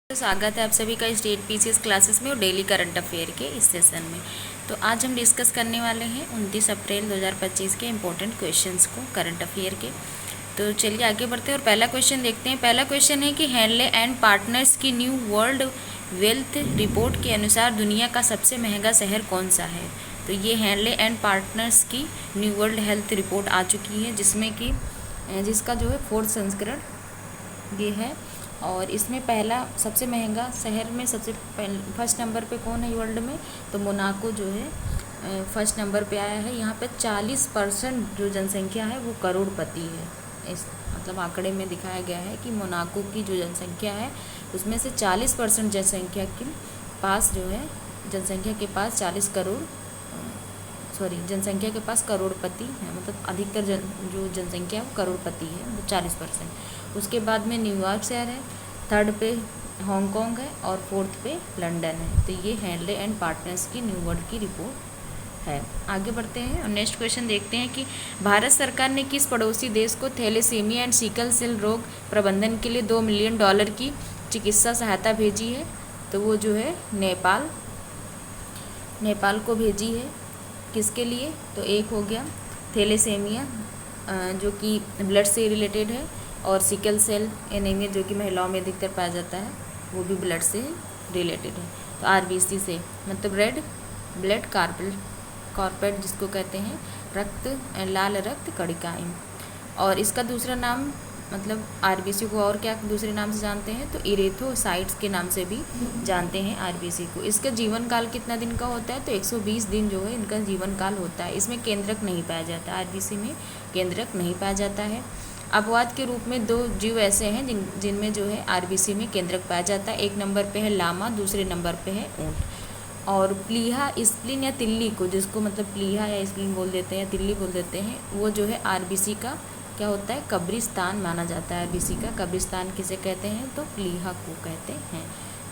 स्वागत है आप सभी का स्टेट पीसीएस क्लासेस में और डेली करंट अफेयर के इस सेशन में। तो आज हम डिस्कस करने वाले हैं 29 अप्रैल 2025 के इम्पोर्टेंट क्वेश्चंस को करंट अफेयर के। तो चलिए आगे बढ़ते हैं और पहला क्वेश्चन देखते हैं। पहला क्वेश्चन है कि हैंडले एंड पार्टनर्स की न्यू वर्ल्ड वेल्थ रिपोर्ट के अनुसार दुनिया का सबसे महंगा शहर कौन सा है। तो ये हैंडले एंड पार्टनर्स की न्यू वर्ल्ड हेल्थ रिपोर्ट आ चुकी है, जिसमें कि जिसका जो है 4th संस्करण ये है। और इसमें पहला सबसे महंगा शहर में फर्स्ट नंबर पे कौन है वर्ल्ड में, तो मोनाको जो है फर्स्ट नंबर पे आया है। यहाँ पे 40% जो जनसंख्या है वो करोड़पति है। इस मतलब आंकड़े में दिखाया गया है कि मोनाको की जो जनसंख्या है उसमें से 40% जनसंख्या के पास जो है जनसंख्या के पास करोड़पति है। मतलब अधिकतर जो जनसंख्या है वो करोड़पति है, वो 40%। उसके बाद में न्यूयॉर्क शहर है, 3rd पे हांगकांग है और 4th पे लंदन है। तो ये हैंडले एंड पार्टनर्स की न्यू वर्ल्ड की रिपोर्ट है। आगे बढ़ते हैं और नेक्स्ट क्वेश्चन देखते हैं कि भारत सरकार ने किस पड़ोसी देश को थैलेसीमिया एंड सिकल सेल रोग प्रबंधन के लिए $2 मिलियन की चिकित्सा सहायता भेजी है। तो वो जो है नेपाल को भेजी है। किसके लिए, तो एक हो गया थैलेसीमिया जो कि ब्लड से रिलेटेड है, और सिकल सेल एनीमिया जो कि महिलाओं में अधिकतर पाया जाता है, वो भी ब्लड से रिलेटेड है। तो आरबीसी से मतलब रेड ब्लड कॉर्पेट जिसको कहते हैं, लाल रक्त कणिकाएं। और इसका दूसरा नाम मतलब आरबीसी को और क्या दूसरे नाम से जानते हैं, तो इरेथ्रोसाइट्स के नाम से भी जानते हैं आरबीसी को। इसका जीवन काल कितना दिन का होता है, तो 120 दिन जो है इनका जीवन काल होता है। इसमें केंद्रक नहीं पाया जाता, आरबीसी में केंद्रक नहीं पाया जाता है। अपवाद के रूप में 2 जीव ऐसे हैं जिनमें जो है आरबीसी में केंद्रक पाया जाता है। एक नंबर पे है लामा, दूसरे नंबर पे है ऊँट। और प्लीहा स्प्लीन या तिल्ली को, जिसको मतलब प्लीहा या स्प्लीन बोल देते हैं या तिल्ली बोल देते हैं, वो जो है आरबीसी का क्या होता है, कब्रिस्तान माना जाता है। आरबीसी का कब्रिस्तान किसे कहते हैं, तो प्लीहा को कहते हैं।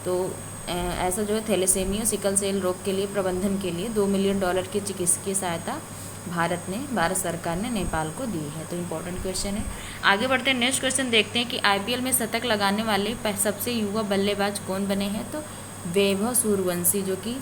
तो ऐसा जो है थैलेसीमिया सिकल सेल रोग के लिए प्रबंधन के लिए $2 मिलियन की चिकित्सकीय सहायता भारत सरकार ने नेपाल को दी है। तो इम्पोर्टेंट क्वेश्चन है। आगे बढ़ते हैं, नेक्स्ट क्वेश्चन देखते हैं कि आईपीएल में शतक लगाने वाले सबसे युवा बल्लेबाज कौन बने हैं। तो वैभव सूर्यवंशी जो कि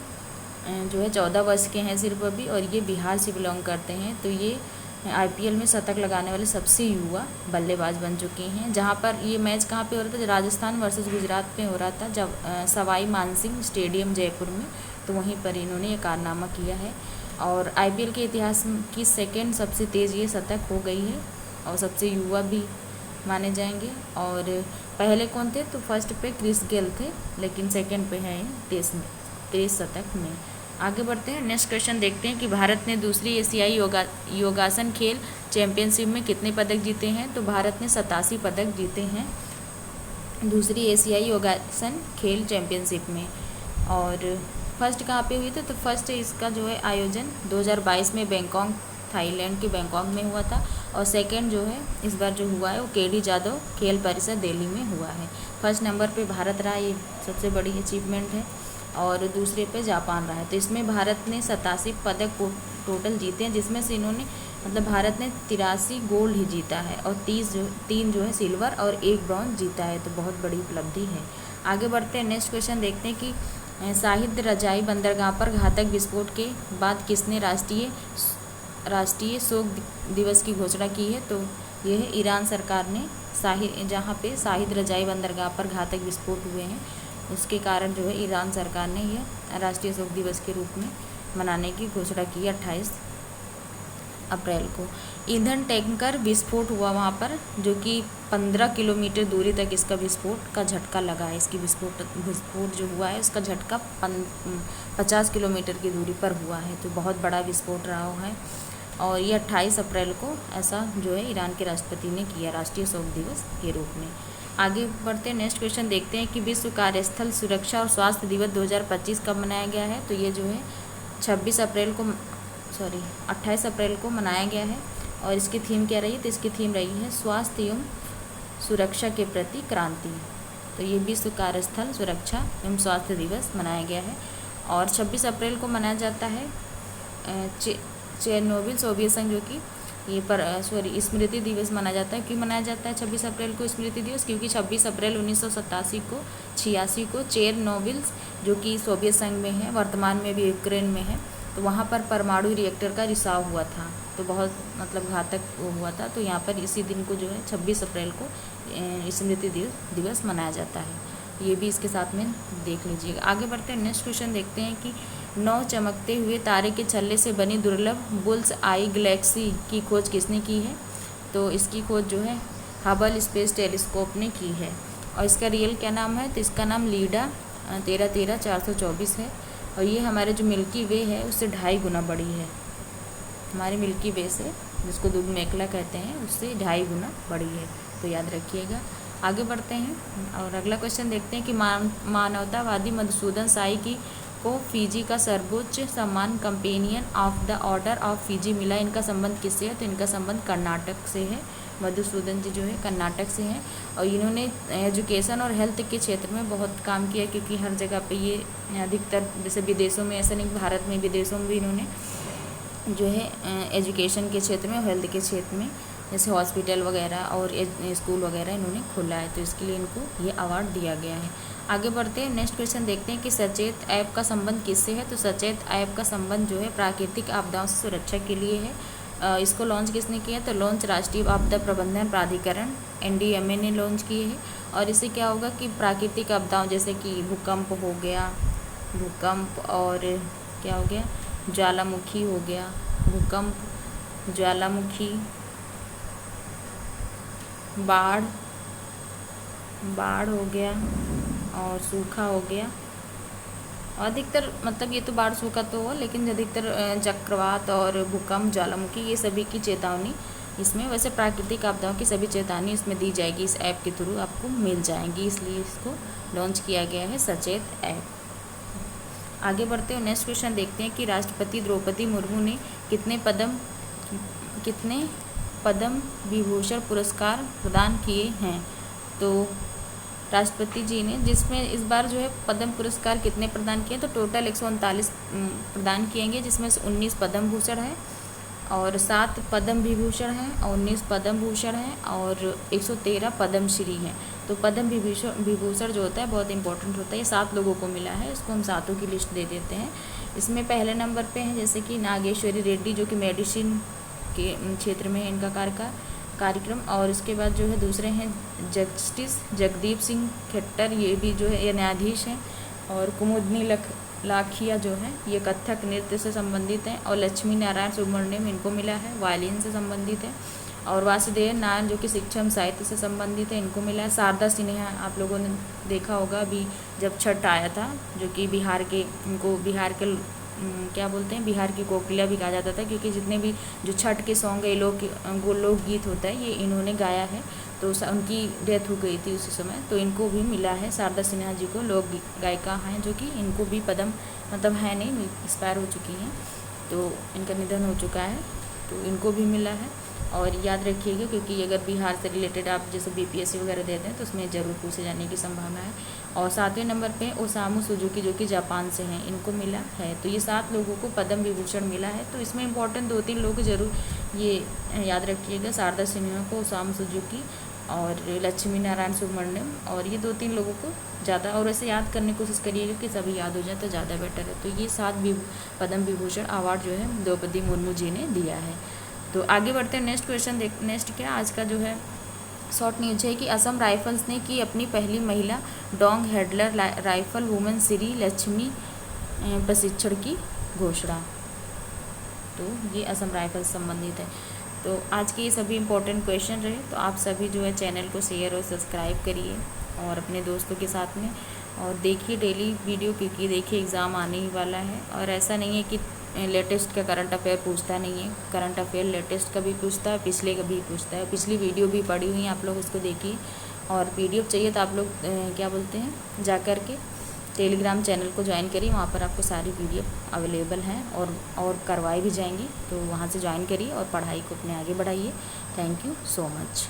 जो है 14 वर्ष के हैं सिर्फ अभी, और ये बिहार से बिलोंग करते हैं। तो ये आईपीएल में शतक लगाने वाले सबसे युवा बल्लेबाज बन चुके हैं। जहाँ पर ये मैच कहाँ पे हो रहा था, राजस्थान वर्सेस गुजरात में हो रहा था, जब सवाई मानसिंह स्टेडियम जयपुर में। तो वहीं पर इन्होंने ये कारनामा किया है। और आईपीएल के इतिहास की 2nd सबसे तेज़ ये शतक हो गई है, और सबसे युवा भी माने जाएंगे। और पहले कौन थे, तो फर्स्ट पे क्रिस गेल थे, लेकिन 2nd पे हैं 23 शतक में। आगे बढ़ते हैं, नेक्स्ट क्वेश्चन देखते हैं कि भारत ने दूसरी एशियाई योगासन खेल चैंपियनशिप में कितने पदक जीते हैं। तो भारत ने 87 पदक जीते हैं दूसरी एशियाई योगासन खेल चैंपियनशिप में। और फर्स्ट कहाँ पे हुई थी, तो फर्स्ट इसका जो है आयोजन 2022 में बैंकॉक, थाईलैंड के बैंकॉक में हुआ था। और 2nd जो है इस बार जो हुआ है वो केडी जादव खेल परिसर दिल्ली में हुआ है। फर्स्ट नंबर पे भारत रहा, ये सबसे बड़ी अचीवमेंट है, और दूसरे पे जापान रहा है। तो इसमें भारत ने 87 पदक टोटल जीते हैं, जिसमें से इन्होंने मतलब भारत ने 83 गोल्ड ही जीता है, और 3 जो है सिल्वर और 1 ब्रॉन्ज जीता है। तो बहुत बड़ी उपलब्धि है। आगे बढ़ते हैं, नेक्स्ट क्वेश्चन देखते हैं कि शाहिद रजाई बंदरगाह पर घातक विस्फोट के बाद किसने राष्ट्रीय शोक दिवस की घोषणा की है। तो यह है ईरान सरकार ने जहाँ पे शाहिद रजाई बंदरगाह पर घातक विस्फोट हुए हैं, उसके कारण जो है ईरान सरकार ने यह राष्ट्रीय शोक दिवस के रूप में मनाने की घोषणा की 28 अप्रैल को। ईंधन टैंकर विस्फोट हुआ वहाँ पर, जो कि 15 किलोमीटर दूरी तक इसका विस्फोट का झटका लगा है। इसकी विस्फोट जो हुआ है उसका झटका 50 किलोमीटर की दूरी पर हुआ है। तो बहुत बड़ा विस्फोट रहा है, और ये 28 अप्रैल को ऐसा जो है ईरान के राष्ट्रपति ने किया राष्ट्रीय शोक दिवस के रूप में। आगे बढ़ते हैं, नेक्स्ट क्वेश्चन देखते हैं कि विश्व कार्यस्थल सुरक्षा और स्वास्थ्य दिवस 2025 कब मनाया गया है। तो ये जो है 28 अप्रैल को मनाया गया है। और इसकी थीम क्या रही है, तो इसकी थीम रही है स्वास्थ्य एवं सुरक्षा के प्रति क्रांति। तो ये विश्व कार्यस्थल सुरक्षा एवं स्वास्थ्य दिवस मनाया गया है। और 26 अप्रैल को मनाया जाता है चेरनोबिल सोवियत संघ जो कि ये स्मृति दिवस मनाया जाता है। क्यों मनाया जाता है 26 अप्रैल को स्मृति दिवस? क्योंकि 26 अप्रैल 1987 को 86 को चेरनोबिल, जो कि सोवियत संघ में है, वर्तमान में भी यूक्रेन में है, तो वहाँ पर परमाणु रिएक्टर का रिसाव हुआ था, तो बहुत मतलब घातक हुआ था। तो यहाँ पर इसी दिन को जो है 26 अप्रैल को स्मृति दिवस मनाया जाता है। ये भी इसके साथ में देख लीजिएगा। आगे बढ़ते हैं, नेक्स्ट क्वेश्चन देखते हैं कि 9 चमकते हुए तारे के छल्ले से बनी दुर्लभ बुल्स आई गैलेक्सी की खोज किसने की है? तो इसकी खोज जो है हबल स्पेस टेलीस्कोप ने की है। और इसका रियल क्या नाम है? तो इसका नाम लीडा 13-424 है। और ये हमारे जो मिल्की वे है उससे 2.5 गुना बड़ी है। हमारे मिल्की वे से, जिसको दूध मेखला कहते हैं, उससे 2.5 गुना बड़ी है, तो याद रखिएगा। आगे बढ़ते हैं और अगला क्वेश्चन देखते हैं कि मानवतावादी मधुसूदन साई को फिजी का सर्वोच्च सम्मान companion of the order of Fiji मिला। इनका संबंध किससे है? तो इनका संबंध कर्नाटक से है। मधुसूदन जी जो है कर्नाटक से हैं और इन्होंने एजुकेशन और हेल्थ के क्षेत्र में बहुत काम किया, क्योंकि हर जगह पे ये अधिकतर, जैसे विदेशों में, ऐसा नहीं भारत में, विदेशों में भी इन्होंने जो है एजुकेशन के क्षेत्र में, हेल्थ के क्षेत्र में, जैसे हॉस्पिटल वगैरह और स्कूल वगैरह इन्होंने खोला है, तो इसके लिए इनको ये अवार्ड दिया गया है। आगे बढ़ते हैं, नेक्स्ट क्वेश्चन देखते हैं कि सचेत ऐप का संबंध किससे है? तो सचेत ऐप का संबंध जो है प्राकृतिक आपदाओं से सुरक्षा के लिए है। इसको लॉन्च किसने किया? तो लॉन्च राष्ट्रीय आपदा प्रबंधन प्राधिकरण NDMA ने लॉन्च किए हैं। और इससे क्या होगा कि प्राकृतिक आपदाओं जैसे कि भूकंप हो गया, और क्या हो गया, ज्वालामुखी हो गया, भूकंप, ज्वालामुखी, बाढ़ हो गया और सूखा हो गया। अधिकतर मतलब ये तो बाढ़ सूखा तो हो, लेकिन अधिकतर चक्रवात और भूकंप, ज्वालामुखी, ये सभी की चेतावनी इसमें, वैसे प्राकृतिक आपदाओं की सभी चेतावनी इसमें दी जाएगी, इस ऐप के थ्रू आपको मिल जाएंगी, इसलिए इसको लॉन्च किया गया है सचेत ऐप। आगे बढ़ते हैं, नेक्स्ट क्वेश्चन देखते हैं कि राष्ट्रपति द्रौपदी मुर्मू ने कितने पद्म विभूषण पुरस्कार प्रदान किए हैं? तो राष्ट्रपति जी ने, जिसमें इस बार जो है पद्म पुरस्कार कितने प्रदान किए? तो टोटल 139 प्रदान किएंगे, जिसमें से 19 पद्म भूषण है और 7 पद्म विभूषण हैं और 19 पद्म भूषण हैं और 113 पद्म श्री हैं। तो पद्म विभूषण जो होता है बहुत इंपॉर्टेंट होता है, ये 7 लोगों को मिला है, इसको हम 7 की लिस्ट दे देते हैं। इसमें पहले नंबर पे हैं जैसे कि नागेश्वरी रेड्डी, जो कि मेडिसिन के क्षेत्र में है इनका कार्यक्रम। और इसके बाद जो है दूसरे हैं जस्टिस जगदीप सिंह खट्टर, ये भी जो है ये न्यायाधीश हैं। और कुमुदनी लाखिया जो है ये कथक नृत्य से संबंधित हैं। और लक्ष्मी नारायण सुब्रमण्यम, इनको मिला है, वायलिन से संबंधित है। और वासुदेव नारायण जो कि शिक्षम साहित्य से संबंधित है, इनको मिला है। शारदा सिन्हा, आप लोगों ने देखा होगा अभी जब छठ आया था, जो कि बिहार के क्या बोलते हैं, बिहार की कोकिला भी कहा जाता था, क्योंकि जितने भी जो छठ के सॉन्ग है, लोकगीत होता है, ये इन्होंने गाया है। तो उनकी डेथ हो गई थी उसी समय, तो इनको भी मिला है। शारदा सिन्हा जी को लोक गायिका हैं, जो कि इनको भी पद्म, मतलब है नहीं, एक्सपायर हो चुकी हैं, तो इनका निधन हो चुका है, तो इनको भी मिला है। और याद रखिएगा, क्योंकि अगर बिहार से रिलेटेड आप जैसे BPSC वगैरह देते हैं तो उसमें ज़रूर पूछे जाने की संभावना है। और 7वें नंबर पे ओसामू सुजुकी, जो कि जापान से हैं, इनको मिला है। तो ये 7 लोगों को पद्म विभूषण मिला है। तो इसमें इंपॉर्टेंट 2-3 लोग जरूर ये याद रखिएगा, शारदा सिन्हा को, ओसामू सुजुकी और लक्ष्मी नारायण सुब्रमण्यम, और ये 2-3 लोगों को ज़्यादा, और ऐसे याद करने की कोशिश करिएगा कि सभी याद हो जाए तो ज़्यादा बेटर है। तो ये 7 पद्म विभूषण अवार्ड जो है द्रौपदी मुर्मू जी ने दिया है। तो आगे बढ़ते हैं, नेक्स्ट क्वेश्चन नेक्स्ट क्या आज का जो है शॉर्ट न्यूज है कि असम राइफल्स ने की अपनी पहली महिला Dong handler rifle women Shri Lakshmi प्रशिक्षण की घोषणा। तो ये असम राइफल्स संबंधित है। तो आज के ये सभी इंपॉर्टेंट क्वेश्चन रहे, तो आप सभी जो है चैनल को शेयर और सब्सक्राइब करिए और अपने दोस्तों के साथ में, और देखिए डेली वीडियो, क्योंकि देखिए एग्ज़ाम आने ही वाला है। और ऐसा नहीं है कि लेटेस्ट का करंट अफेयर पूछता नहीं है, करंट अफेयर लेटेस्ट का भी पूछता है, पिछले का भी पूछता है, पिछली वीडियो भी पड़ी हुई है, आप लोग उसको देखिए। और PDF चाहिए तो आप लोग क्या बोलते हैं, जा कर के टेलीग्राम चैनल को ज्वाइन करिए, वहाँ पर आपको सारी PDF अवेलेबल हैं और करवाई भी जाएंगी, तो वहाँ से ज्वाइन करिए और पढ़ाई को अपने आगे बढ़ाइए। Thank you so much.